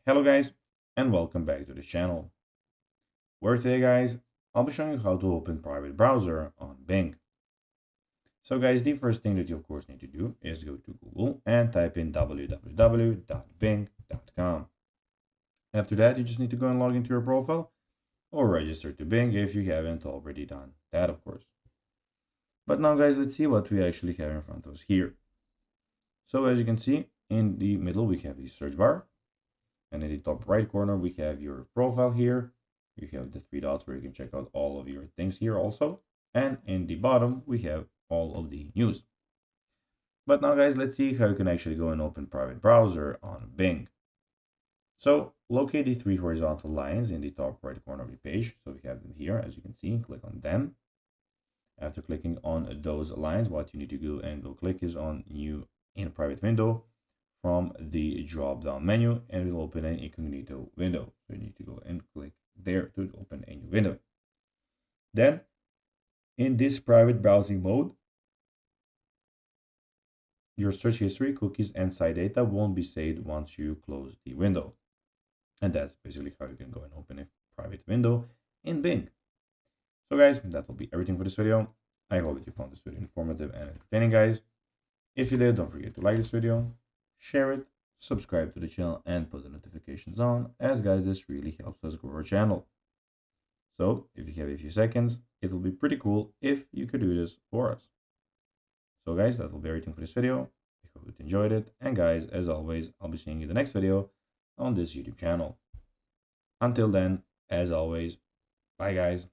Hello guys and welcome back to the channel. Where today guys, I'll be showing you how to open private browser on Bing. So guys, the first thing that you of course need to do is go to Google and type in www.bing.com. After that, you just need to go and log into your profile or register to Bing if you haven't already done that of course. But now guys, let's see what we actually have in front of us here. So as you can see, in the middle we have the search bar. And in the top right corner, we have your profile here. You have the three dots where you can check out all of your things here also. And in the bottom, we have all of the news. But now guys, let's see how you can actually go and open private browser on Bing. So locate the three horizontal lines in the top right corner of the page. So we have them here, as you can see, click on them. After clicking on those lines, what you need to do and go click is on new in private window from the drop down menu, and it will open an incognito window. So you need to go and click there to open a new window. Then in this private browsing mode, your search history, cookies, and site data won't be saved once you close the window. And that's basically how you can go and open a private window in Bing. So guys, that will be everything for this video. I hope that you found this video informative and entertaining, guys. If you did, don't forget to like this video, share it, subscribe to the channel, and put the notifications on, as guys, this really helps us grow our channel. So if you have a few seconds, it will be pretty cool if you could do this for us. So guys, that will be everything for this video. I hope you enjoyed it. And guys, as always, I'll be seeing you in the next video on this YouTube channel. Until then, as always, bye guys.